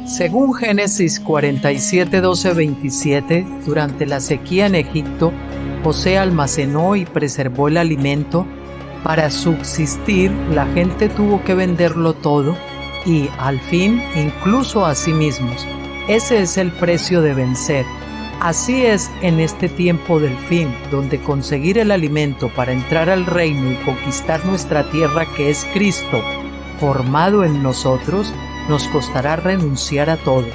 Según Génesis 47, 12, 27, durante la sequía en Egipto, José almacenó y preservó el alimento. Para subsistir, la gente tuvo que venderlo todo y, al fin, incluso a sí mismos. Ese es el precio de vencer. Así es en este tiempo del fin, donde conseguir el alimento para entrar al reino y conquistar nuestra tierra, que es Cristo, formado en nosotros, nos costará renunciar a todo,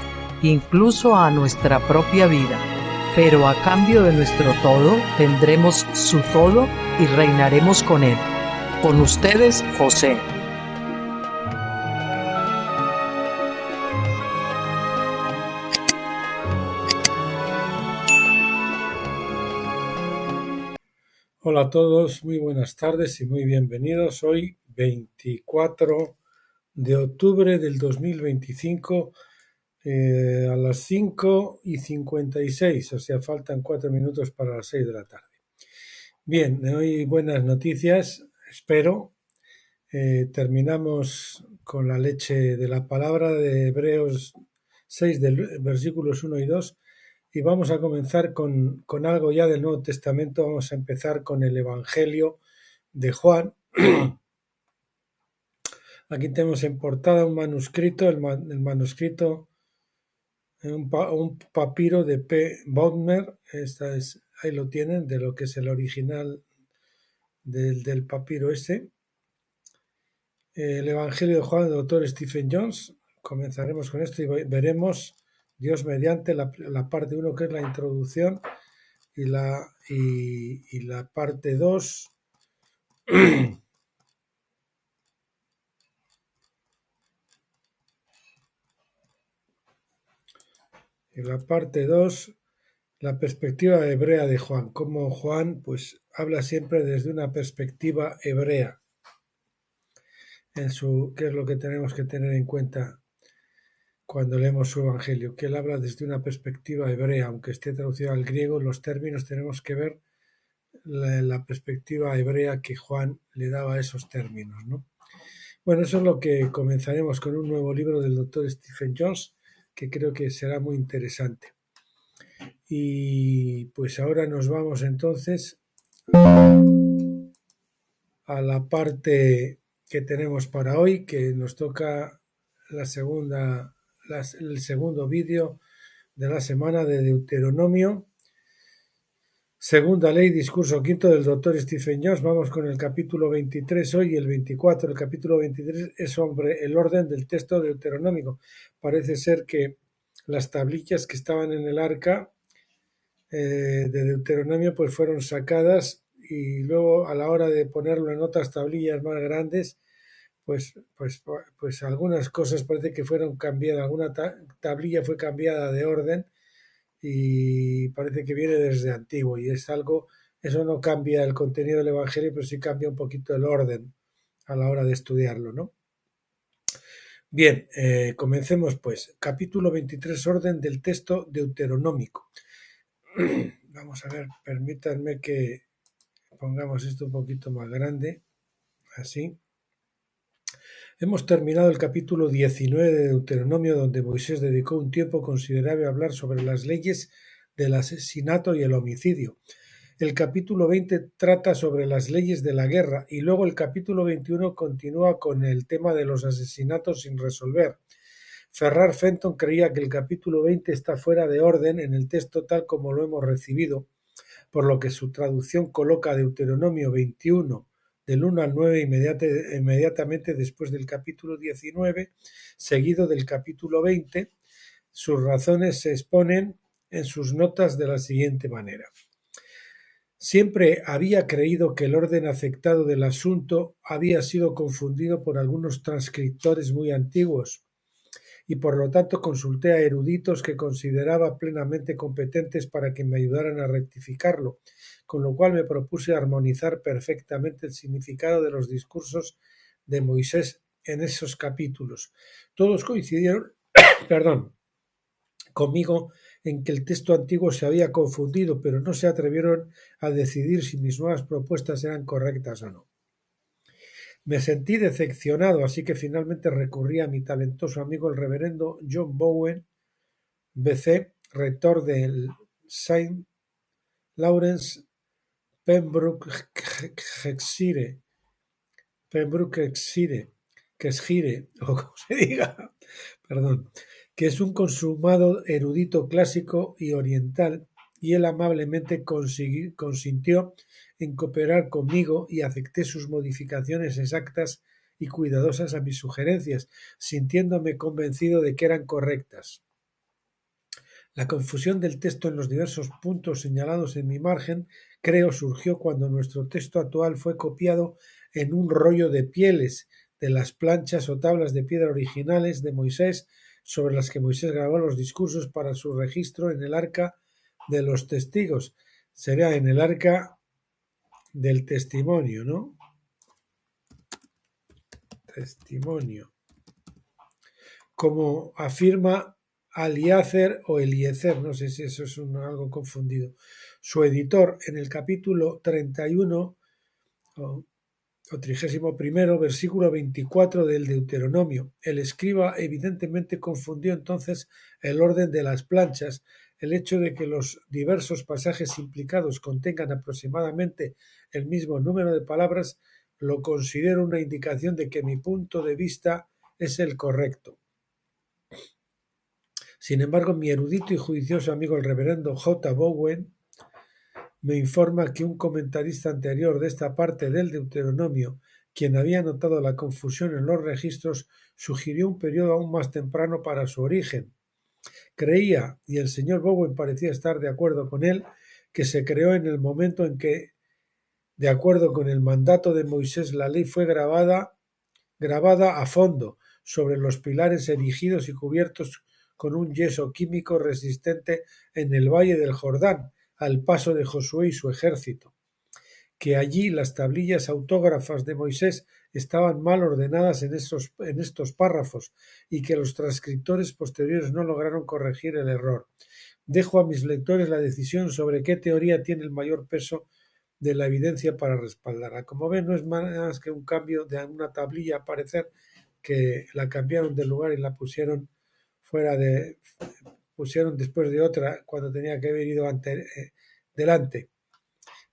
incluso a nuestra propia vida. Pero a cambio de nuestro todo, tendremos su todo y reinaremos con él. Con ustedes, José. Hola a todos, muy buenas tardes y muy bienvenidos. Hoy 24 de octubre del 2025 a las 5:56, o sea, faltan 4 minutos para las 6 de la tarde. Bien, hoy buenas noticias, espero. Terminamos con la leche de la palabra de Hebreos 6, del versículos 1 y 2. Y vamos a comenzar con algo ya del Nuevo Testamento. Vamos a empezar con el Evangelio de Juan. Aquí tenemos en portada un manuscrito, el manuscrito, un papiro de P. Bodmer. Ahí lo tienen, de lo que es el original del papiro ese. El Evangelio de Juan, del doctor Stephen Jones. Comenzaremos con esto y veremos, Dios mediante, la parte 1, que es la introducción, y la parte 2 la perspectiva hebrea de Juan, como Juan pues habla siempre desde una perspectiva hebrea, qué es lo que tenemos que tener en cuenta cuando leemos su evangelio, que él habla desde una perspectiva hebrea, aunque esté traducido al griego, los términos tenemos que ver la perspectiva hebrea que Juan le daba a esos términos, ¿no? Bueno, eso es lo que comenzaremos con un nuevo libro del doctor Stephen Jones, que creo que será muy interesante. Y pues ahora nos vamos entonces a la parte que tenemos para hoy, que nos toca el segundo vídeo de la semana de Deuteronomio. Segunda ley, discurso quinto del doctor Stephen Jones. Vamos con el capítulo 23 hoy y el 24. El capítulo 23 es sobre el orden del texto deuteronómico. Parece ser que las tablillas que estaban en el arca de Deuteronomio pues fueron sacadas, y luego a la hora de ponerlo en otras tablillas más grandes, pues algunas cosas parece que fueron cambiadas. Alguna tablilla fue cambiada de orden y parece que viene desde antiguo, y es algo, eso no cambia el contenido del Evangelio, pero sí cambia un poquito el orden a la hora de estudiarlo, ¿no? Bien, comencemos pues. Capítulo 23, orden del texto deuteronómico. Vamos a ver, permítanme que pongamos esto un poquito más grande, así. Hemos terminado el capítulo 19 de Deuteronomio, donde Moisés dedicó un tiempo considerable a hablar sobre las leyes del asesinato y el homicidio. El capítulo 20 trata sobre las leyes de la guerra, y luego el capítulo 21 continúa con el tema de los asesinatos sin resolver. Ferrar Fenton creía que el capítulo 20 está fuera de orden en el texto tal como lo hemos recibido, por lo que su traducción coloca Deuteronomio 21 del 1 al 9 inmediatamente después del capítulo 19, seguido del capítulo 20. Sus razones se exponen en sus notas de la siguiente manera. Siempre había creído que el orden aceptado del asunto había sido confundido por algunos transcriptores muy antiguos, y por lo tanto consulté a eruditos que consideraba plenamente competentes para que me ayudaran a rectificarlo, con lo cual me propuse armonizar perfectamente el significado de los discursos de Moisés en esos capítulos. Todos coincidieron conmigo en que el texto antiguo se había confundido, pero no se atrevieron a decidir si mis nuevas propuestas eran correctas o no. Me sentí decepcionado, así que finalmente recurrí a mi talentoso amigo el reverendo John Bowen, B.C., rector del Saint Lawrence Pembrokeshire, Cheshire, o como se diga, perdón, que es un consumado erudito clásico y oriental, y él amablemente consintió en cooperar conmigo y acepté sus modificaciones exactas y cuidadosas a mis sugerencias, sintiéndome convencido de que eran correctas. La confusión del texto en los diversos puntos señalados en mi margen, creo, surgió cuando nuestro texto actual fue copiado en un rollo de pieles de las planchas o tablas de piedra originales de Moisés, sobre las que Moisés grabó los discursos para su registro en el arca de los testigos. Sería en el arca del testimonio, ¿no? Testimonio. Como afirma Aliácer o Eliezer, no sé si eso es algo confundido, su editor en el capítulo 31 o 31, versículo 24 del Deuteronomio. El escriba evidentemente confundió entonces el orden de las planchas. El hecho de que los diversos pasajes implicados contengan aproximadamente el mismo número de palabras lo considero una indicación de que mi punto de vista es el correcto. Sin embargo, mi erudito y juicioso amigo el reverendo J. Bowen me informa que un comentarista anterior de esta parte del Deuteronomio, quien había notado la confusión en los registros, sugirió un periodo aún más temprano para su origen. Creía, y el señor Bowen parecía estar de acuerdo con él, que se creó en el momento en que, de acuerdo con el mandato de Moisés, la ley fue grabada a fondo sobre los pilares erigidos y cubiertos con un yeso químico resistente en el valle del Jordán, al paso de Josué y su ejército, que allí las tablillas autógrafas de Moisés estaban mal ordenadas en estos párrafos y que los transcriptores posteriores no lograron corregir el error. Dejo a mis lectores la decisión sobre qué teoría tiene el mayor peso de la evidencia para respaldarla. Como ven, no es más que un cambio de una tablilla, a parecer que la cambiaron de lugar y la pusieron pusieron después de otra cuando tenía que haber ido delante,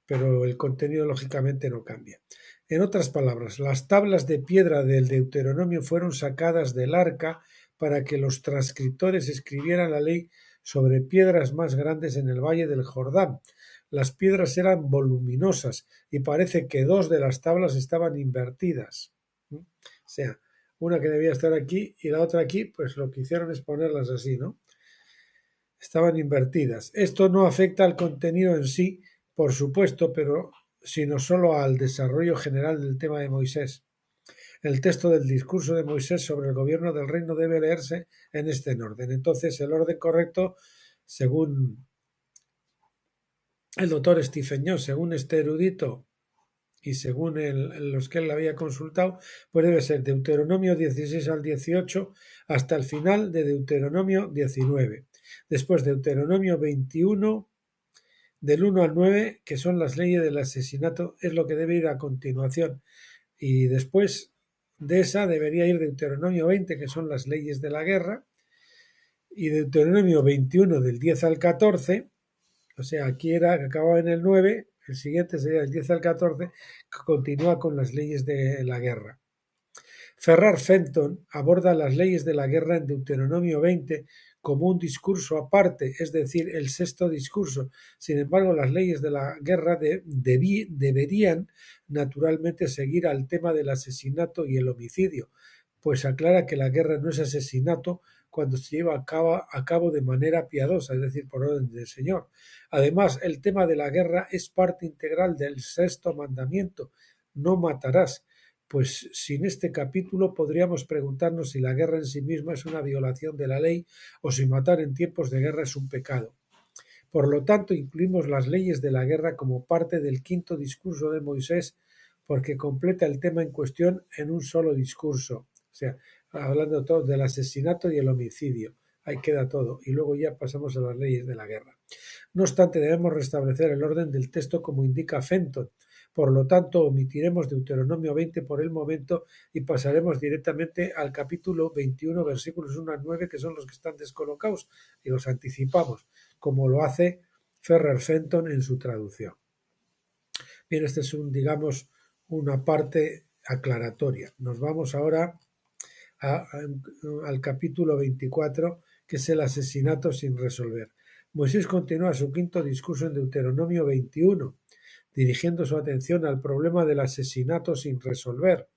pero el contenido lógicamente no cambia. En otras palabras, las tablas de piedra del Deuteronomio fueron sacadas del arca para que los transcriptores escribieran la ley sobre piedras más grandes en el valle del Jordán. Las piedras eran voluminosas y parece que dos de las tablas estaban invertidas. O sea, una que debía estar aquí y la otra aquí, pues lo que hicieron es ponerlas así, ¿no? Estaban invertidas. Esto no afecta al contenido en sí, por supuesto, pero sino solo al desarrollo general del tema de Moisés. El texto del discurso de Moisés sobre el gobierno del reino debe leerse en este orden. Entonces, el orden correcto, según el doctor Stephen Jones, según este erudito y según los que él había consultado, pues debe ser Deuteronomio 16 al 18 hasta el final de Deuteronomio 19. Después Deuteronomio 21 del 1 al 9, que son las leyes del asesinato, es lo que debe ir a continuación. Y después de esa debería ir Deuteronomio 20, que son las leyes de la guerra, y Deuteronomio 21 del 10 al 14, o sea, aquí acababa en el 9, el siguiente sería del 10 al 14, que continúa con las leyes de la guerra. Ferrar Fenton aborda las leyes de la guerra en Deuteronomio 20 como un discurso aparte, es decir, el sexto discurso. Sin embargo, las leyes de la guerra deberían naturalmente seguir al tema del asesinato y el homicidio, pues aclara que la guerra no es asesinato cuando se lleva a cabo de manera piadosa, es decir, por orden del Señor. Además, el tema de la guerra es parte integral del sexto mandamiento, no matarás. Pues sin este capítulo podríamos preguntarnos si la guerra en sí misma es una violación de la ley o si matar en tiempos de guerra es un pecado. Por lo tanto, incluimos las leyes de la guerra como parte del quinto discurso de Moisés porque completa el tema en cuestión en un solo discurso. O sea, hablando todo del asesinato y el homicidio. Ahí queda todo. Y luego ya pasamos a las leyes de la guerra. No obstante, debemos restablecer el orden del texto como indica Fenton, Por lo tanto, omitiremos Deuteronomio 20 por el momento y pasaremos directamente al capítulo 21, versículos 1 al 9, que son los que están descolocados, y los anticipamos, como lo hace Ferrer Fenton en su traducción. Bien, este es una parte aclaratoria. Nos vamos ahora al capítulo 24, que es el asesinato sin resolver. Moisés continúa su quinto discurso en Deuteronomio 21, dirigiendo su atención al problema del asesinato sin resolver.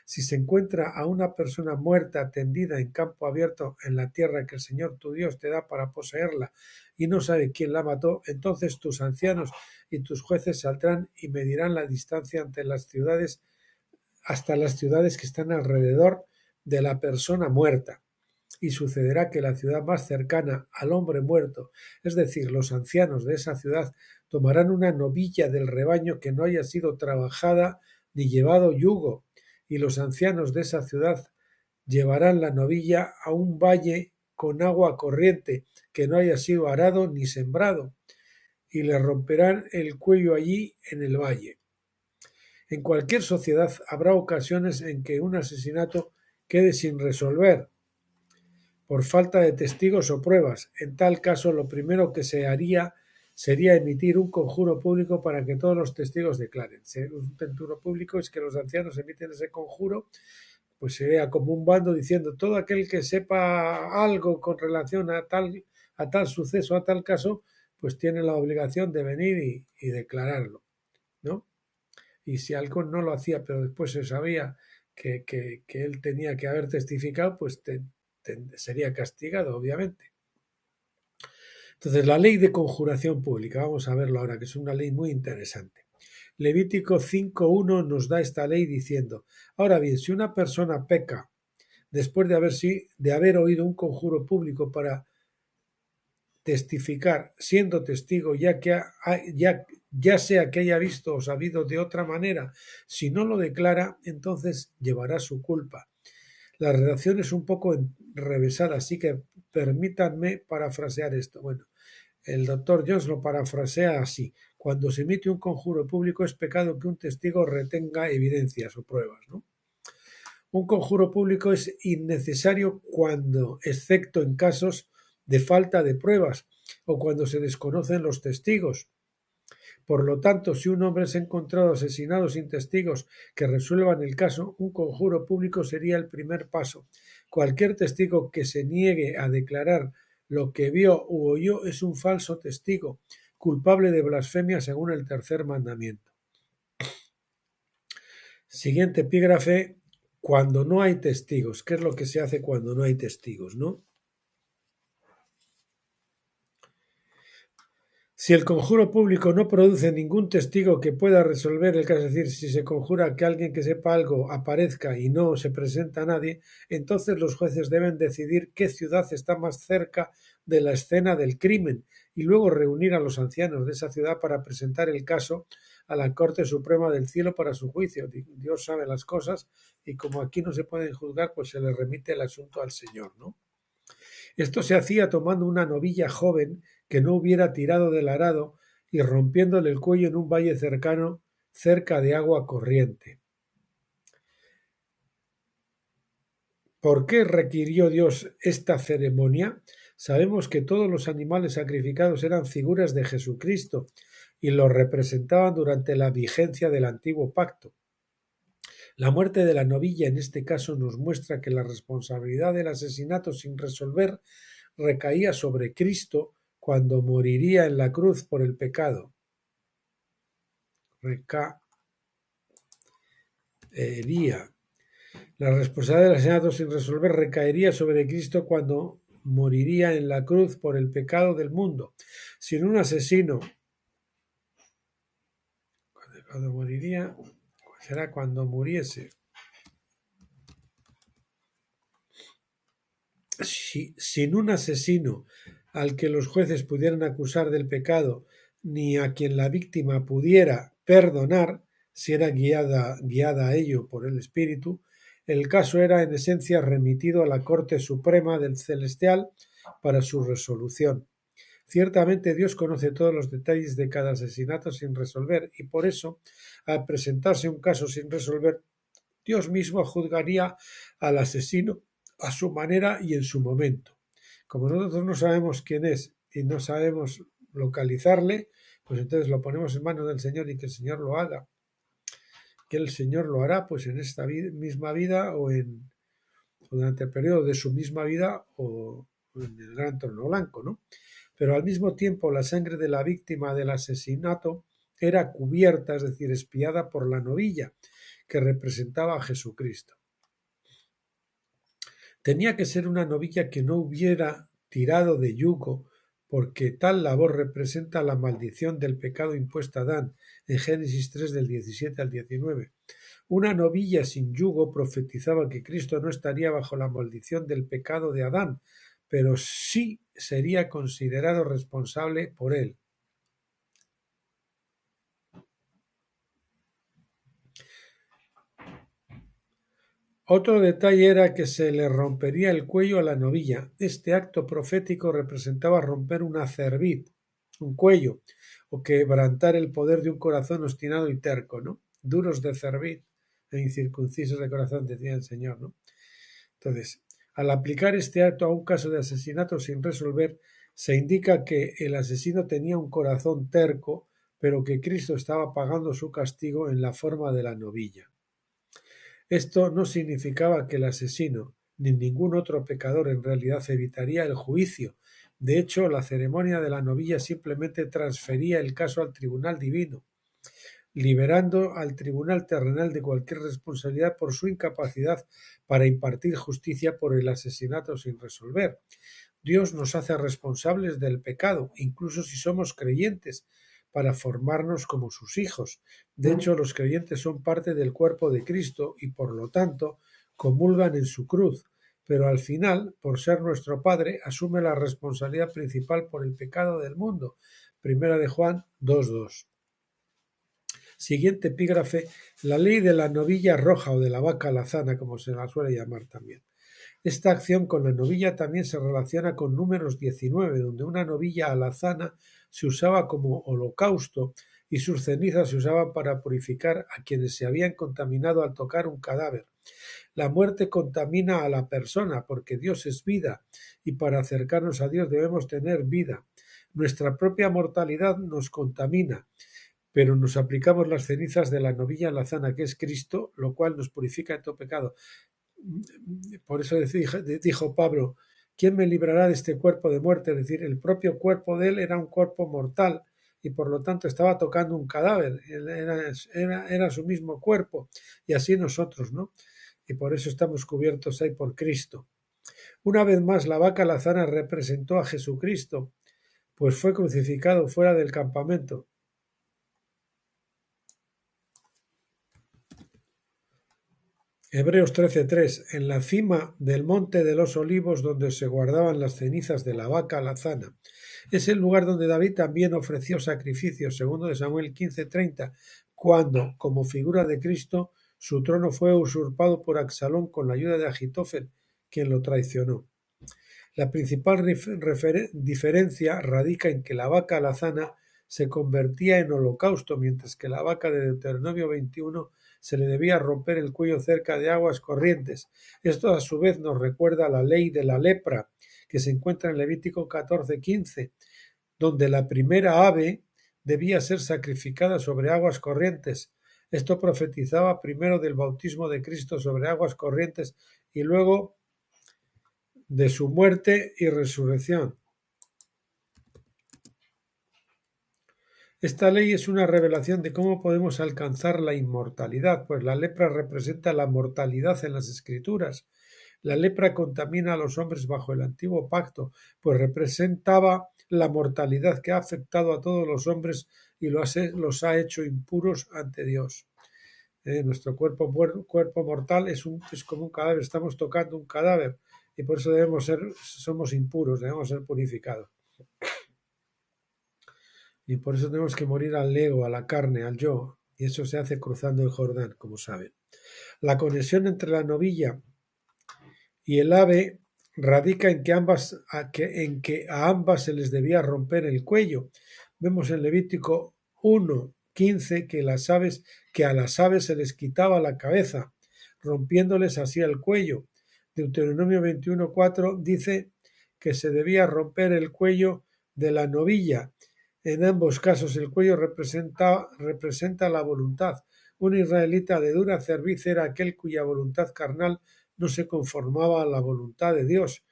Si se encuentra a una persona muerta tendida en campo abierto en la tierra que el Señor tu Dios te da para poseerla y no sabe quién la mató, entonces tus ancianos y tus jueces saldrán y medirán la distancia ante las ciudades hasta las ciudades que están alrededor de la persona muerta. Y sucederá que la ciudad más cercana al hombre muerto, es decir, los ancianos de esa ciudad, tomarán una novilla del rebaño que no haya sido trabajada ni llevado yugo, y los ancianos de esa ciudad llevarán la novilla a un valle con agua corriente que no haya sido arado ni sembrado, y le romperán el cuello allí en el valle. En cualquier sociedad habrá ocasiones en que un asesinato quede sin resolver por falta de testigos o pruebas. En tal caso, lo primero que se haría sería emitir un conjuro público para que todos los testigos declaren. Un conjuro público es que los ancianos emiten ese conjuro, pues sería como un bando diciendo todo aquel que sepa algo con relación a tal suceso, a tal caso, pues tiene la obligación de venir y declararlo, ¿no? Y si algo no lo hacía, pero después se sabía que él tenía que haber testificado, pues sería castigado, obviamente. Entonces, la ley de conjuración pública, vamos a verlo ahora, que es una ley muy interesante. Levítico 5.1 nos da esta ley diciendo: ahora bien, si una persona peca después de haber oído un conjuro público para testificar, siendo testigo, ya sea que haya visto o sabido de otra manera, si no lo declara, entonces llevará su culpa. La redacción es un poco enrevesada, así que permítanme parafrasear esto. Bueno, el doctor Jones lo parafrasea así: cuando se emite un conjuro público es pecado que un testigo retenga evidencias o pruebas, ¿no? Un conjuro público es innecesario cuando, excepto en casos de falta de pruebas o cuando se desconocen los testigos. Por lo tanto, si un hombre es encontrado asesinado sin testigos que resuelvan el caso, un conjuro público sería el primer paso. Cualquier testigo que se niegue a declarar lo que vio u oyó es un falso testigo, culpable de blasfemia según el tercer mandamiento. Siguiente epígrafe: cuando no hay testigos. ¿Qué es lo que se hace cuando no hay testigos, no? Si el conjuro público no produce ningún testigo que pueda resolver el caso, es decir, si se conjura que alguien que sepa algo aparezca y no se presenta a nadie, entonces los jueces deben decidir qué ciudad está más cerca de la escena del crimen y luego reunir a los ancianos de esa ciudad para presentar el caso a la Corte Suprema del Cielo para su juicio. Dios sabe las cosas y como aquí no se pueden juzgar, pues se le remite el asunto al Señor, ¿no? Esto se hacía tomando una novilla joven que no hubiera tirado del arado y rompiéndole el cuello en un valle cercano, cerca de agua corriente. ¿Por qué requirió Dios esta ceremonia? Sabemos que todos los animales sacrificados eran figuras de Jesucristo y los representaban durante la vigencia del antiguo pacto. La muerte de la novilla en este caso nos muestra que la responsabilidad del asesinato sin resolver recaía sobre Cristo cuando moriría en la cruz por el pecado. La responsabilidad del asesinato sin resolver recaería sobre Cristo cuando moriría en la cruz por el pecado del mundo. Si un asesino, cuando moriría, será cuando muriese. Sin un asesino al que los jueces pudieran acusar del pecado, ni a quien la víctima pudiera perdonar, si era guiada a ello por el Espíritu, el caso era en esencia remitido a la Corte Suprema del Celestial para su resolución. Ciertamente Dios conoce todos los detalles de cada asesinato sin resolver y por eso, al presentarse un caso sin resolver, Dios mismo juzgaría al asesino a su manera y en su momento. Como nosotros no sabemos quién es y no sabemos localizarle, pues entonces lo ponemos en manos del Señor y que el Señor lo haga. Que el Señor lo hará pues en esta misma vida o durante el periodo de su misma vida o en el gran trono blanco, ¿no? Pero al mismo tiempo la sangre de la víctima del asesinato era cubierta, es decir, espiada por la novilla, que representaba a Jesucristo. Tenía que ser una novilla que no hubiera tirado de yugo, porque tal labor representa la maldición del pecado impuesto a Adán, en Génesis 3 del 17 al 19. Una novilla sin yugo profetizaba que Cristo no estaría bajo la maldición del pecado de Adán, pero sí sería considerado responsable por él. Otro detalle era que se le rompería el cuello a la novilla. Este acto profético representaba romper una cerviz, un cuello, o quebrantar el poder de un corazón obstinado y terco, ¿no? Duros de cerviz e incircuncisos de corazón, decía el Señor, ¿no? Entonces, al aplicar este acto a un caso de asesinato sin resolver, se indica que el asesino tenía un corazón terco, pero que Cristo estaba pagando su castigo en la forma de la novilla. Esto no significaba que el asesino ni ningún otro pecador en realidad evitaría el juicio. De hecho, la ceremonia de la novilla simplemente transfería el caso al tribunal divino, liberando al tribunal terrenal de cualquier responsabilidad por su incapacidad para impartir justicia por el asesinato sin resolver. Dios nos hace responsables del pecado, incluso si somos creyentes, para formarnos como sus hijos. De hecho, los creyentes son parte del cuerpo de Cristo y, por lo tanto, comulgan en su cruz, pero al final, por ser nuestro Padre, asume la responsabilidad principal por el pecado del mundo. Primera de Juan 2:2. Siguiente epígrafe, la ley de la novilla roja o de la vaca alazana, como se la suele llamar también. Esta acción con la novilla también se relaciona con Números 19, donde una novilla alazana se usaba como holocausto y sus cenizas se usaban para purificar a quienes se habían contaminado al tocar un cadáver. La muerte contamina a la persona porque Dios es vida y para acercarnos a Dios debemos tener vida. Nuestra propia mortalidad nos contamina, pero nos aplicamos las cenizas de la novilla alazana que es Cristo, lo cual nos purifica de todo pecado. Por eso dijo Pablo, ¿quién me librará de este cuerpo de muerte? Es decir, el propio cuerpo de él era un cuerpo mortal y por lo tanto estaba tocando un cadáver, era su mismo cuerpo y así nosotros, ¿no? Y por eso estamos cubiertos ahí por Cristo. Una vez más, la vaca alazana representó a Jesucristo, pues fue crucificado fuera del campamento. Hebreos 13:3, en la cima del monte de los olivos donde se guardaban las cenizas de la vaca alazana. Es el lugar donde David también ofreció sacrificios, segundo de Samuel 15:30, cuando, como figura de Cristo, su trono fue usurpado por Absalón con la ayuda de Agitofel, quien lo traicionó. La principal diferencia radica en que la vaca alazana se convertía en holocausto, mientras que la vaca de Deuteronomio 21 se le debía romper el cuello cerca de aguas corrientes. Esto a su vez nos recuerda la ley de la lepra, que se encuentra en Levítico 14:15, donde la primera ave debía ser sacrificada sobre aguas corrientes. Esto profetizaba primero del bautismo de Cristo sobre aguas corrientes y luego de su muerte y resurrección. Esta ley es una revelación de cómo podemos alcanzar la inmortalidad, pues la lepra representa la mortalidad en las Escrituras. La lepra contamina a los hombres bajo el antiguo pacto, pues representaba la mortalidad que ha afectado a todos los hombres y los ha hecho impuros ante Dios. Nuestro cuerpo mortal es como un cadáver, estamos tocando un cadáver y por eso somos impuros, debemos ser purificados. Y por eso tenemos que morir al ego, a la carne, al yo. Y eso se hace cruzando el Jordán, como saben. La conexión entre la novilla y el ave radica en que a ambas se les debía romper el cuello. Vemos en Levítico 1:15 que a las aves se les quitaba la cabeza, rompiéndoles así el cuello. Deuteronomio 21:4 dice que se debía romper el cuello de la novilla. En ambos casos el cuello representa la voluntad. Un israelita de dura cerviz era aquel cuya voluntad carnal no se conformaba a la voluntad de Dios.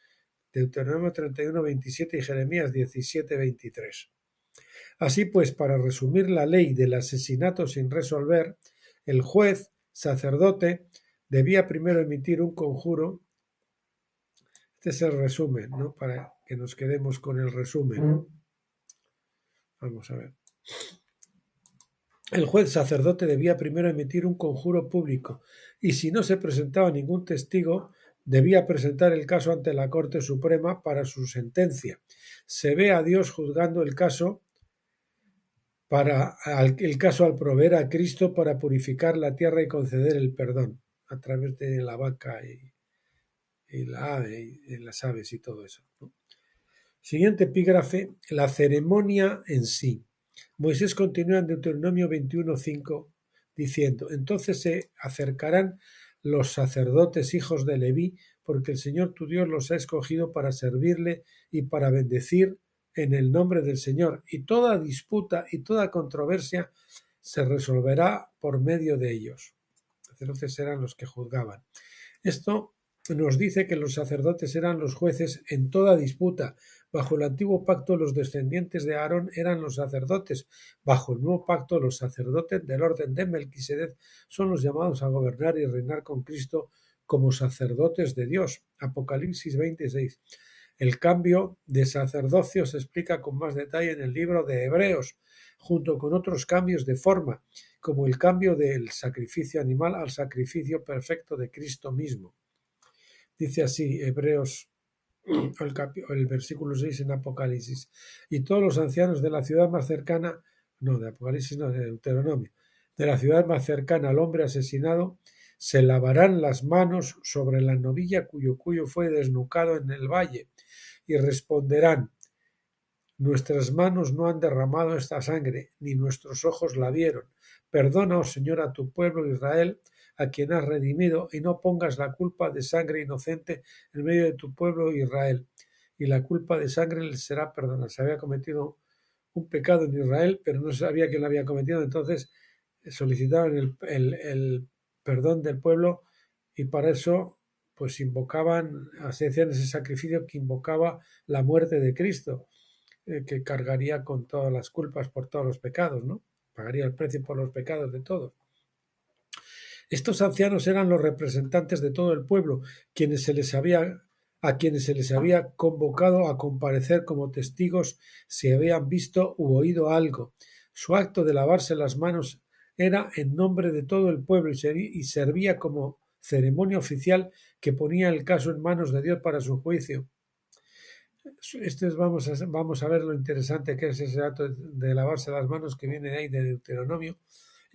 Deuteronomio 31:27 y Jeremías 17:23. Así pues, para resumir la ley del asesinato sin resolver, el juez, sacerdote, debía primero emitir un conjuro. Este es el resumen, ¿no? Para que nos quedemos con el resumen. Vamos a ver. El juez sacerdote debía primero emitir un conjuro público y si no se presentaba ningún testigo, debía presentar el caso ante la Corte Suprema para su sentencia. Se ve a Dios juzgando el caso al proveer a Cristo para purificar la tierra y conceder el perdón a través de la vaca y la ave y las aves y todo eso, ¿no? Siguiente epígrafe, la ceremonia en sí. Moisés continúa en Deuteronomio 21:5 diciendo: entonces se acercarán los sacerdotes hijos de Leví, porque el Señor tu Dios los ha escogido para servirle y para bendecir en el nombre del Señor, y toda disputa y toda controversia se resolverá por medio de ellos. Los sacerdotes eran los que juzgaban. Esto nos dice que los sacerdotes eran los jueces en toda disputa. Bajo el antiguo pacto los descendientes de Aarón eran los sacerdotes. Bajo el nuevo pacto los sacerdotes del orden de Melquisedec son los llamados a gobernar y reinar con Cristo como sacerdotes de Dios. Apocalipsis 26. El cambio de sacerdocio se explica con más detalle en el libro de Hebreos, junto con otros cambios de forma, como el cambio del sacrificio animal al sacrificio perfecto de Cristo mismo. Dice así Hebreos, el versículo 6 en Apocalipsis: y todos los ancianos de la ciudad más cercana, no, de Apocalipsis no, de Deuteronomio, de la ciudad más cercana al hombre asesinado, se lavarán las manos sobre la novilla cuyo cuello fue desnucado en el valle, y responderán: nuestras manos no han derramado esta sangre, ni nuestros ojos la vieron. Perdona, oh Señor, a tu pueblo Israel, a quien has redimido, y no pongas la culpa de sangre inocente en medio de tu pueblo Israel. Y la culpa de sangre les será perdonada. Se había cometido un pecado en Israel, pero no sabía quién lo había cometido, entonces solicitaban el perdón del pueblo y para eso pues invocaban, hacían ese sacrificio que invocaba la muerte de Cristo, que cargaría con todas las culpas por todos los pecados, ¿no? Pagaría el precio por los pecados de todos. Estos ancianos eran los representantes de todo el pueblo, a quienes se les había convocado a comparecer como testigos si habían visto u oído algo. Su acto de lavarse las manos era en nombre de todo el pueblo y servía como ceremonia oficial que ponía el caso en manos de Dios para su juicio. Vamos a ver lo interesante que es ese acto de lavarse las manos que viene de ahí de Deuteronomio,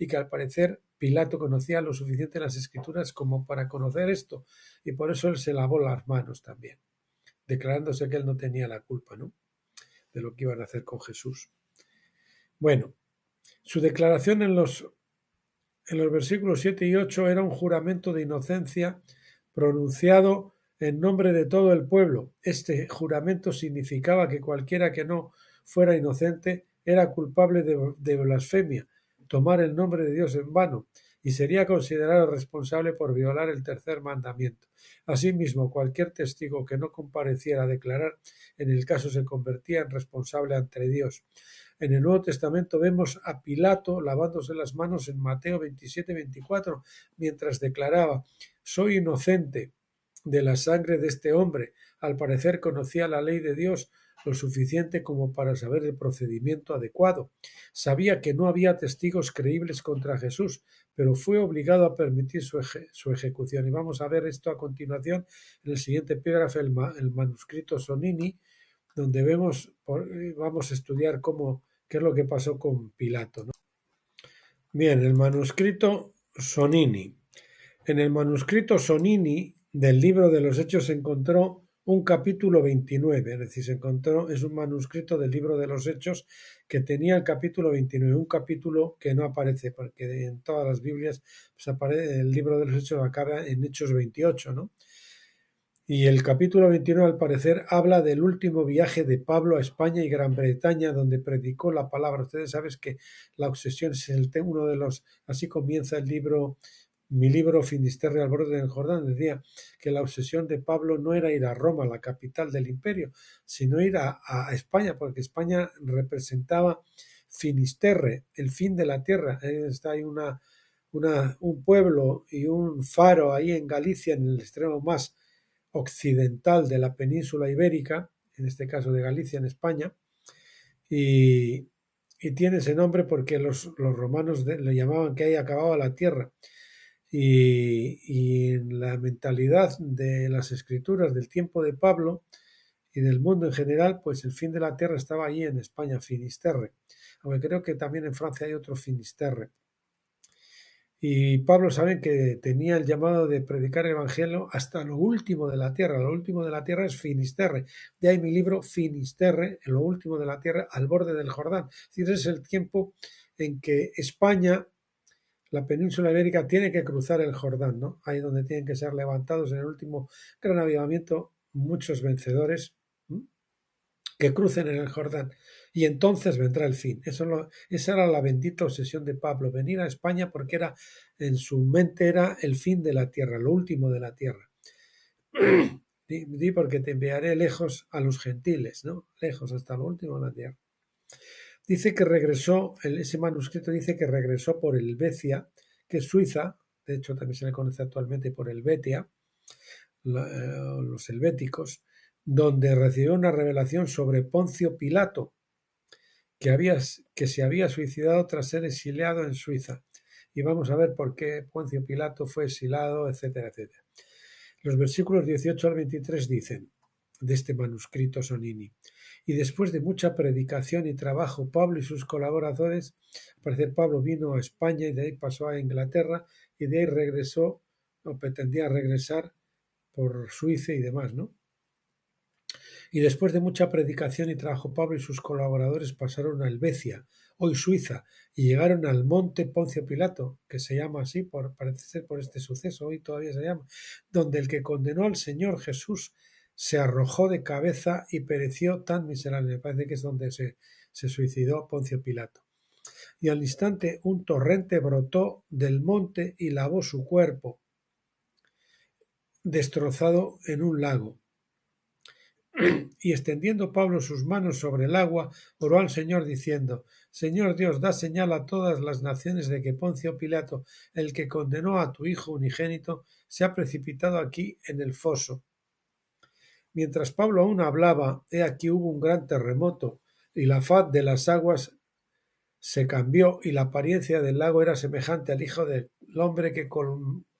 y que al parecer Pilato conocía lo suficiente las Escrituras como para conocer esto, y por eso él se lavó las manos también, declarándose que él no tenía la culpa, ¿no?, de lo que iban a hacer con Jesús. Bueno, su declaración en los versículos 7 y 8 era un juramento de inocencia pronunciado en nombre de todo el pueblo. Este juramento significaba que cualquiera que no fuera inocente era culpable de blasfemia, tomar el nombre de Dios en vano, y sería considerado responsable por violar el tercer mandamiento. Asimismo, cualquier testigo que no compareciera a declarar en el caso se convertía en responsable ante Dios. En el Nuevo Testamento vemos a Pilato lavándose las manos en Mateo 27:24, mientras declaraba: soy inocente de la sangre de este hombre. Al parecer conocía la ley de Dios lo suficiente como para saber el procedimiento adecuado. Sabía que no había testigos creíbles contra Jesús, pero fue obligado a permitir su ejecución. Y vamos a ver esto a continuación en el siguiente epígrafe, el manuscrito Sonini, donde vamos a estudiar qué es lo que pasó con Pilato, ¿no? Bien, el manuscrito Sonini. En el manuscrito Sonini del libro de los Hechos se encontró un capítulo 29, es decir, se encontró, es un manuscrito del libro de los Hechos que tenía el capítulo 29, un capítulo que no aparece, porque en todas las Biblias pues aparece, el libro de los Hechos acaba en Hechos 28, ¿no? Y el capítulo 29, al parecer, habla del último viaje de Pablo a España y Gran Bretaña, donde predicó la palabra. Ustedes saben que la obsesión es uno de los, así comienza el libro, mi libro Finisterre al borde del Jordán. Decía que la obsesión de Pablo no era ir a Roma, la capital del imperio, sino ir a España, porque España representaba Finisterre, el fin de la tierra. Está ahí un pueblo y un faro ahí en Galicia, en el extremo más occidental de la península ibérica, en este caso de Galicia, en España, y tiene ese nombre porque los romanos le llamaban que ahí acababa la tierra. Y en la mentalidad de las escrituras del tiempo de Pablo y del mundo en general, pues el fin de la tierra estaba allí en España, Finisterre. Aunque creo que también en Francia hay otro Finisterre. Y Pablo sabe que tenía el llamado de predicar el Evangelio hasta lo último de la tierra. Lo último de la tierra es Finisterre. De ahí mi libro Finisterre, en lo último de la tierra, al borde del Jordán. Es decir, es el tiempo en que España, la península ibérica, tiene que cruzar el Jordán, ¿no? Ahí donde tienen que ser levantados en el último gran avivamiento muchos vencedores que crucen en el Jordán, y entonces vendrá el fin. Esa era la bendita obsesión de Pablo, venir a España porque en su mente era el fin de la tierra, lo último de la tierra. Di porque te enviaré lejos a los gentiles, ¿no? Lejos hasta lo último de la tierra. Dice que regresó, ese manuscrito dice que regresó por Helvecia, que es Suiza, de hecho también se le conoce actualmente por Helvetia, los helvéticos, donde recibió una revelación sobre Poncio Pilato, que se había suicidado tras ser exiliado en Suiza. Y vamos a ver por qué Poncio Pilato fue exilado, etcétera, etcétera. Los versículos 18 al 23 dicen, de este manuscrito Sonini: y después de mucha predicación y trabajo, Pablo y sus colaboradores, al parecer Pablo vino a España y de ahí pasó a Inglaterra y de ahí regresó, o pretendía regresar por Suiza y demás, ¿no? Y después de mucha predicación y trabajo, Pablo y sus colaboradores pasaron a Helvecia, hoy Suiza, y llegaron al monte Poncio Pilato, que se llama así, parece ser por este suceso, hoy todavía se llama, donde el que condenó al Señor Jesús se arrojó de cabeza y pereció tan miserable. Me parece que es donde se suicidó Poncio Pilato. Y al instante un torrente brotó del monte y lavó su cuerpo, destrozado en un lago. Y extendiendo Pablo sus manos sobre el agua, oró al Señor diciendo: Señor Dios, da señal a todas las naciones de que Poncio Pilato, el que condenó a tu Hijo unigénito, se ha precipitado aquí en el foso. Mientras Pablo aún hablaba, he aquí hubo un gran terremoto, y la faz de las aguas se cambió, y la apariencia del lago era semejante al Hijo del Hombre que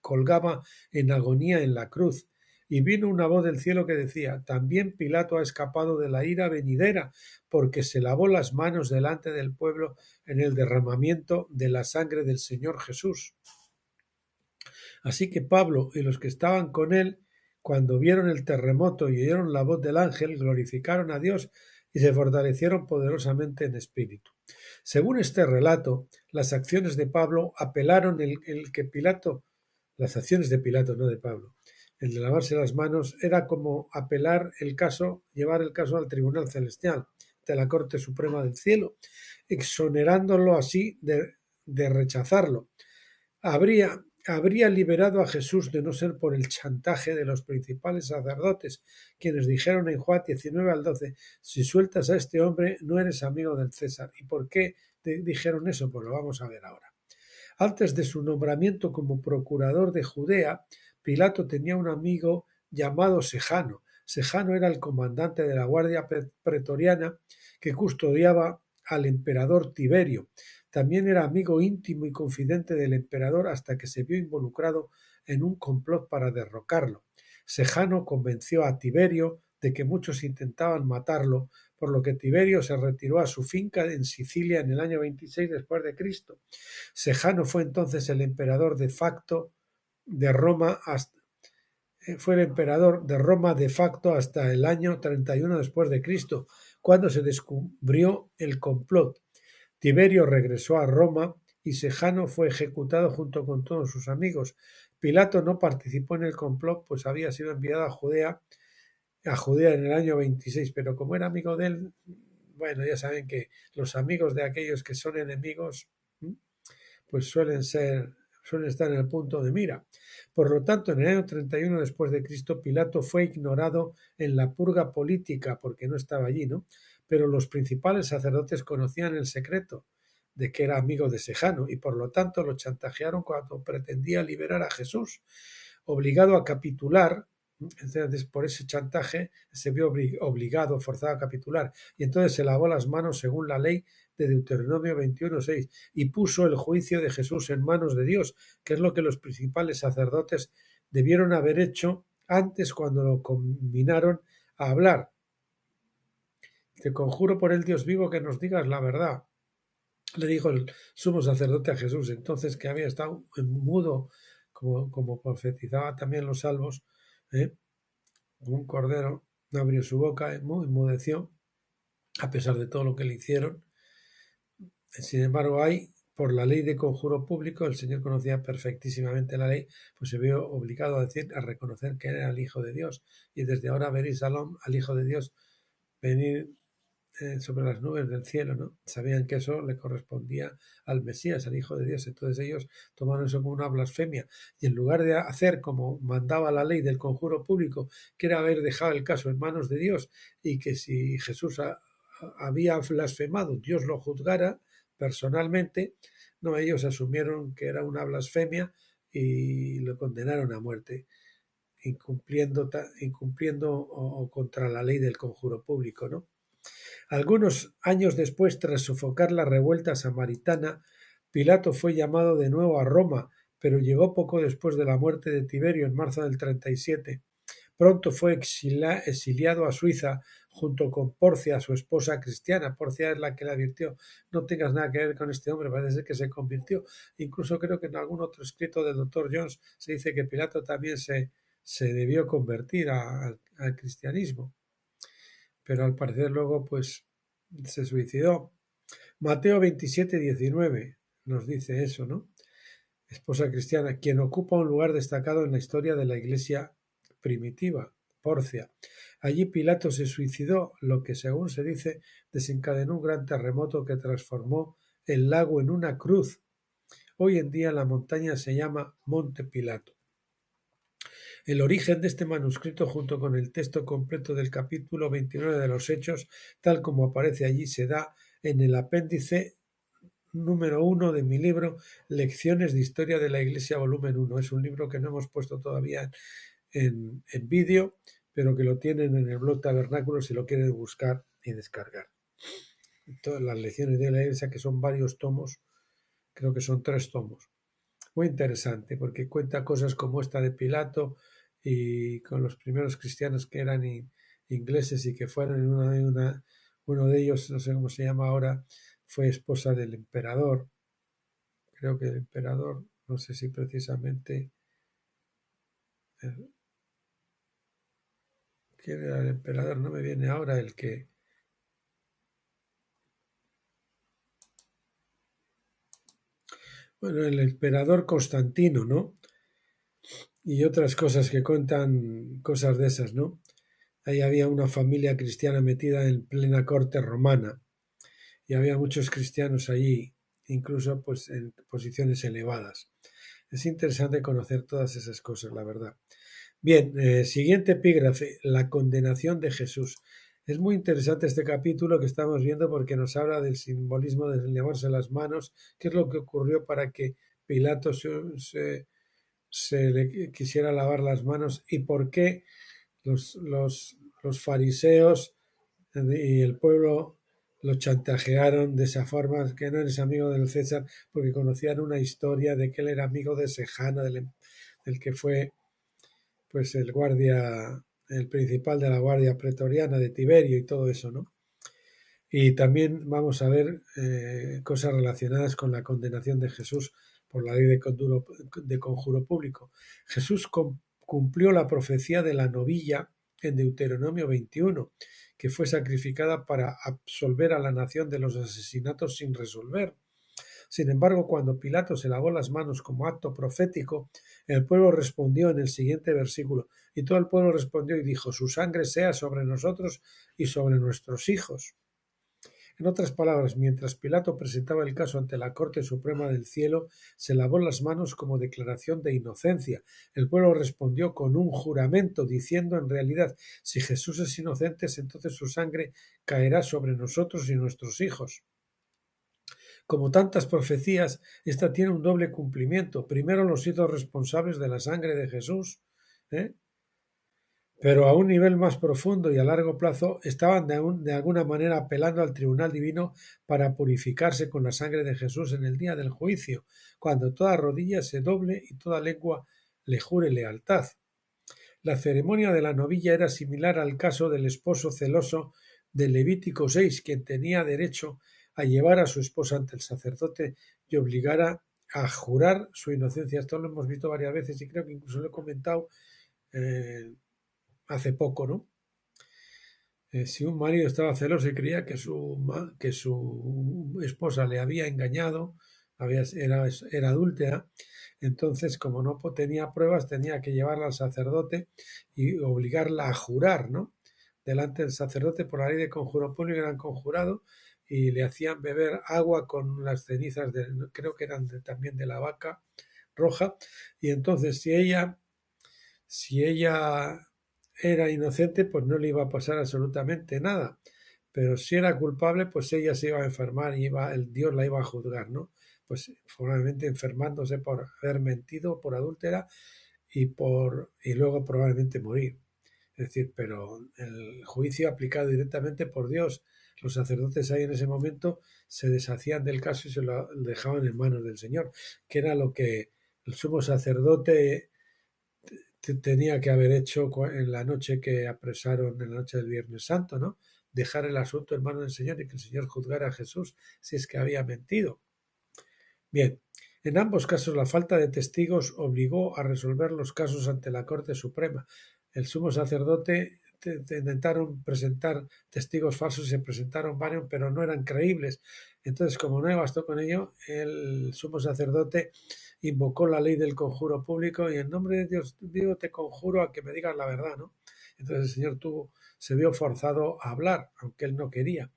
colgaba en agonía en la cruz. Y vino una voz del cielo que decía: también Pilato ha escapado de la ira venidera, porque se lavó las manos delante del pueblo en el derramamiento de la sangre del Señor Jesús. Así que Pablo y los que estaban con él, cuando vieron el terremoto y oyeron la voz del ángel, glorificaron a Dios y se fortalecieron poderosamente en espíritu. Según este relato, las acciones de Pablo apelaron las acciones de Pilato, no de Pablo, el de lavarse las manos, era como apelar llevar el caso al tribunal celestial, de la Corte Suprema del Cielo, exonerándolo así de rechazarlo. Habría liberado a Jesús de no ser por el chantaje de los principales sacerdotes, quienes dijeron en Juan 19 al 12, si sueltas a este hombre no eres amigo del César. ¿Y por qué dijeron eso? Pues lo vamos a ver ahora. Antes de su nombramiento como procurador de Judea, Pilato tenía un amigo llamado Sejano. Sejano era el comandante de la guardia pretoriana que custodiaba al emperador Tiberio. También era amigo íntimo y confidente del emperador hasta que se vio involucrado en un complot para derrocarlo. Sejano convenció a Tiberio de que muchos intentaban matarlo, por lo que Tiberio se retiró a su finca en Sicilia en el año 26 después de Cristo. Sejano fue entonces el emperador de facto de Roma fue el emperador de Roma de facto hasta el año 31 después de Cristo, cuando se descubrió el complot. Tiberio regresó a Roma y Sejano fue ejecutado junto con todos sus amigos. Pilato no participó en el complot, pues había sido enviado a Judea en el año 26, pero como era amigo de él, bueno, ya saben que los amigos de aquellos que son enemigos, pues suelen estar en el punto de mira. Por lo tanto, en el año 31 después de Cristo, Pilato fue ignorado en la purga política porque no estaba allí, ¿no? Pero los principales sacerdotes conocían el secreto de que era amigo de Sejano y por lo tanto lo chantajearon cuando pretendía liberar a Jesús. Obligado a capitular, entonces por ese chantaje se vio obligado, forzado a capitular, y entonces se lavó las manos según la ley de Deuteronomio 21:6 y puso el juicio de Jesús en manos de Dios, que es lo que los principales sacerdotes debieron haber hecho antes cuando lo combinaron a hablar. Te conjuro por el Dios vivo que nos digas la verdad, le dijo el sumo sacerdote a Jesús, entonces que había estado mudo, como profetizaba también los salmos, como un cordero, no abrió su boca, enmudeció, a pesar de todo lo que le hicieron. Sin embargo, por la ley de conjuro público, el Señor conocía perfectísimamente la ley, pues se vio obligado a reconocer que era el Hijo de Dios. Y desde ahora veréis al Hijo de Dios venir sobre las nubes del cielo, ¿no? Sabían que eso le correspondía al Mesías, al Hijo de Dios. Entonces ellos tomaron eso como una blasfemia. Y en lugar de hacer como mandaba la ley del conjuro público, que era haber dejado el caso en manos de Dios y que si Jesús había blasfemado, Dios lo juzgara personalmente, no, ellos asumieron que era una blasfemia y lo condenaron a muerte, incumpliendo o contra la ley del conjuro público, ¿no? Algunos años después, tras sofocar la revuelta samaritana, Pilato fue llamado de nuevo a Roma, pero llegó poco después de la muerte de Tiberio en marzo del 37. Pronto fue exiliado a Suiza junto con Porcia, su esposa cristiana. Porcia es la que le advirtió: no tengas nada que ver con este hombre, parece ser que se convirtió. Incluso creo que en algún otro escrito del Dr. Jones se dice que Pilato también se debió convertir al cristianismo, pero al parecer luego pues se suicidó. Mateo 27:19 nos dice eso, ¿no? Esposa cristiana, quien ocupa un lugar destacado en la historia de la iglesia primitiva, Porcia. Allí Pilato se suicidó, lo que según se dice desencadenó un gran terremoto que transformó el lago en una cruz. Hoy en día la montaña se llama Monte Pilato. El origen de este manuscrito, junto con el texto completo del capítulo 29 de los Hechos, tal como aparece allí, se da en el apéndice número 1 de mi libro Lecciones de Historia de la Iglesia, volumen 1. Es un libro que no hemos puesto todavía en vídeo, pero que lo tienen en el blog Tabernáculo si lo quieren buscar y descargar. Todas las lecciones de la Iglesia, que son varios tomos, creo que son 3 tomos. Muy interesante, porque cuenta cosas como esta de Pilato y con los primeros cristianos que eran ingleses y que fueron uno de ellos, no sé cómo se llama ahora, fue esposa del emperador. Creo que el emperador, no sé si precisamente... ¿Quién era el emperador? No me viene ahora el que... Bueno, el emperador Constantino, ¿no? Y otras cosas que cuentan cosas de esas, ¿no? Ahí había una familia cristiana metida en plena corte romana y había muchos cristianos allí, incluso pues en posiciones elevadas. Es interesante conocer todas esas cosas, la verdad. Bien, siguiente epígrafe, la condenación de Jesús. Es muy interesante este capítulo que estamos viendo porque nos habla del simbolismo de lavarse las manos, qué es lo que ocurrió para que Pilato se le quisiera lavar las manos y por qué los fariseos y el pueblo lo chantajearon de esa forma, que no eres amigo del César, porque conocían una historia de que él era amigo de Sejano, del que fue pues el principal de la guardia pretoriana de Tiberio y todo eso, ¿no? Y también vamos a ver cosas relacionadas con la condenación de Jesús por la ley de conjuro público. Jesús cumplió la profecía de la novilla en Deuteronomio 21, que fue sacrificada para absolver a la nación de los asesinatos sin resolver. Sin embargo, cuando Pilato se lavó las manos como acto profético, el pueblo respondió en el siguiente versículo, y todo el pueblo respondió y dijo, su sangre sea sobre nosotros y sobre nuestros hijos. En otras palabras, mientras Pilato presentaba el caso ante la Corte Suprema del Cielo, se lavó las manos como declaración de inocencia. El pueblo respondió con un juramento, diciendo en realidad, si Jesús es inocente, entonces su sangre caerá sobre nosotros y nuestros hijos. Como tantas profecías, esta tiene un doble cumplimiento. Primero, los hizo responsables de la sangre de Jesús, pero a un nivel más profundo y a largo plazo estaban de alguna manera apelando al tribunal divino para purificarse con la sangre de Jesús en el día del juicio, cuando toda rodilla se doble y toda lengua le jure lealtad. La ceremonia de la novilla era similar al caso del esposo celoso de Levítico 6, quien tenía derecho a llevar a su esposa ante el sacerdote y obligara a jurar su inocencia. Esto lo hemos visto varias veces y creo que incluso lo he comentado hace poco, ¿no? Si un marido estaba celoso y creía que su esposa le había engañado, era adúltera, entonces como no tenía pruebas tenía que llevarla al sacerdote y obligarla a jurar, ¿no? Delante del sacerdote por la ley de conjuro público eran conjurados y le hacían beber agua con las cenizas, creo que eran también de la vaca roja, y entonces si ella era inocente, pues no le iba a pasar absolutamente nada. Pero si era culpable, pues ella se iba a enfermar y Dios la iba a juzgar, ¿no? Pues probablemente enfermándose por haber mentido, por adúltera y luego probablemente morir. Es decir, pero el juicio aplicado directamente por Dios, los sacerdotes ahí en ese momento se deshacían del caso y se lo dejaban en manos del Señor, que era lo que el sumo sacerdote tenía que haber hecho en la noche que apresaron, en la noche del Viernes Santo, ¿no? Dejar el asunto en manos del Señor y que el Señor juzgara a Jesús si es que había mentido. Bien, en ambos casos la falta de testigos obligó a resolver los casos ante la Corte Suprema. El sumo sacerdote intentaron presentar testigos falsos y se presentaron varios, pero no eran creíbles. Entonces, como no bastó con ello, el sumo sacerdote invocó la ley del conjuro público y en nombre de Dios te conjuro a que me digas la verdad, ¿no? Entonces el Señor se vio forzado a hablar, aunque él no quería.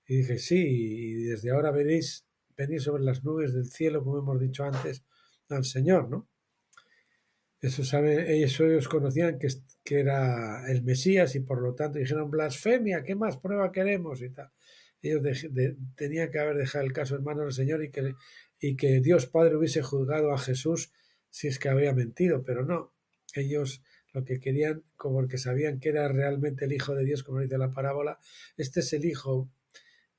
Y dije, sí, y desde ahora veréis venir sobre las nubes del cielo, como hemos dicho antes, al Señor, ¿no? Ellos conocían que era el Mesías y por lo tanto dijeron blasfemia, ¿qué más prueba queremos? Y tal. Ellos tenían que haber dejado el caso en manos del Señor y que Dios Padre hubiese juzgado a Jesús si es que había mentido, pero no. Ellos lo que querían, como que sabían que era realmente el Hijo de Dios, como dice la parábola, este es el Hijo,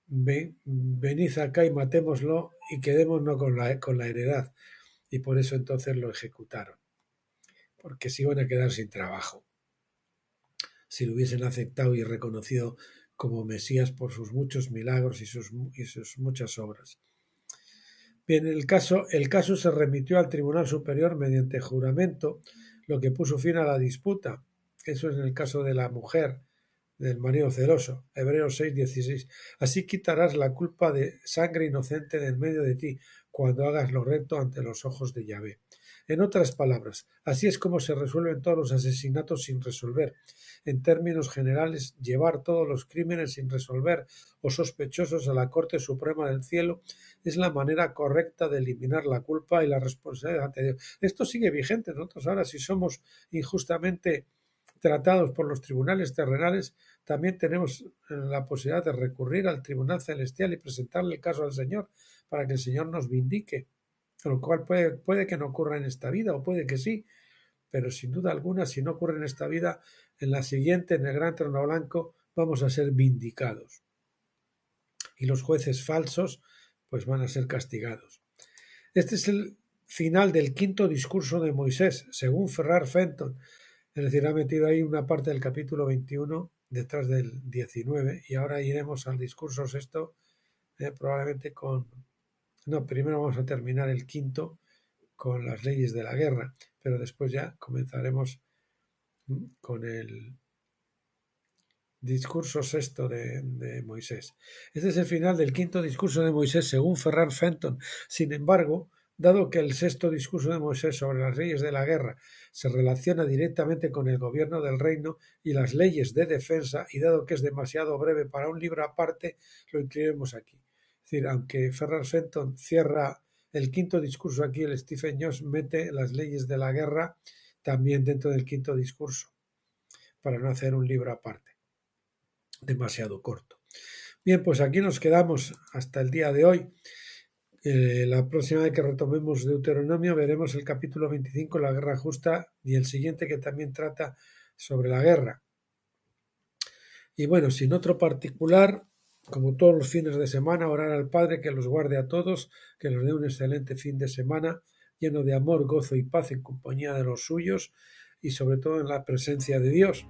venid acá y matémoslo y quedémonos con la heredad. Y por eso entonces lo ejecutaron, porque se iban a quedar sin trabajo si lo hubiesen aceptado y reconocido como Mesías por sus muchos milagros y sus muchas obras. Bien, el caso se remitió al Tribunal Superior mediante juramento, lo que puso fin a la disputa. Eso es en el caso de la mujer, del marido celoso. Hebreos 6:16. Así quitarás la culpa de sangre inocente de en medio de ti, cuando hagas lo recto ante los ojos de Yahvé. En otras palabras, así es como se resuelven todos los asesinatos sin resolver. En términos generales, llevar todos los crímenes sin resolver o sospechosos a la Corte Suprema del Cielo es la manera correcta de eliminar la culpa y la responsabilidad ante Dios. Esto sigue vigente. Nosotros ahora, si somos injustamente tratados por los tribunales terrenales, también tenemos la posibilidad de recurrir al Tribunal Celestial y presentarle el caso al Señor para que el Señor nos vindique. Lo cual puede que no ocurra en esta vida, o puede que sí, pero sin duda alguna, si no ocurre en esta vida, en la siguiente, en el gran trono blanco, vamos a ser vindicados. Y los jueces falsos, pues van a ser castigados. Este es el final del quinto discurso de Moisés, según Ferrar Fenton. Es decir, ha metido ahí una parte del capítulo 21 detrás del 19, y ahora iremos al discurso sexto, probablemente primero vamos a terminar el quinto con las leyes de la guerra, pero después ya comenzaremos con el discurso sexto de Moisés. Este es el final del quinto discurso de Moisés, según Ferran Fenton. Sin embargo, dado que el sexto discurso de Moisés sobre las leyes de la guerra se relaciona directamente con el gobierno del reino y las leyes de defensa, y dado que es demasiado breve para un libro aparte, lo incluiremos aquí. Es decir, aunque Ferran Fenton cierra el quinto discurso aquí, el Stephen Jones mete las leyes de la guerra también dentro del quinto discurso, para no hacer un libro aparte demasiado corto. Bien, pues aquí nos quedamos hasta el día de hoy. La próxima vez que retomemos Deuteronomio veremos el capítulo 25, la guerra justa, y el siguiente que también trata sobre la guerra. Y bueno, sin otro particular, como todos los fines de semana, orar al Padre que los guarde a todos, que nos dé un excelente fin de semana, lleno de amor, gozo y paz en compañía de los suyos y sobre todo en la presencia de Dios.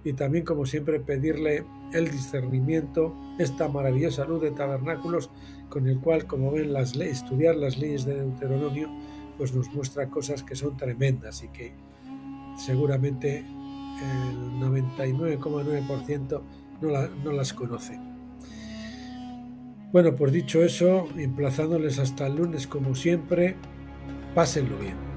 Y también, como siempre, pedirle el discernimiento, esta maravillosa luz de tabernáculos con el cual, como ven, estudiar las leyes de Deuteronomio pues nos muestra cosas que son tremendas y que seguramente el 99,9% no las conoce. Bueno, pues dicho eso, emplazándoles hasta el lunes como siempre, pásenlo bien.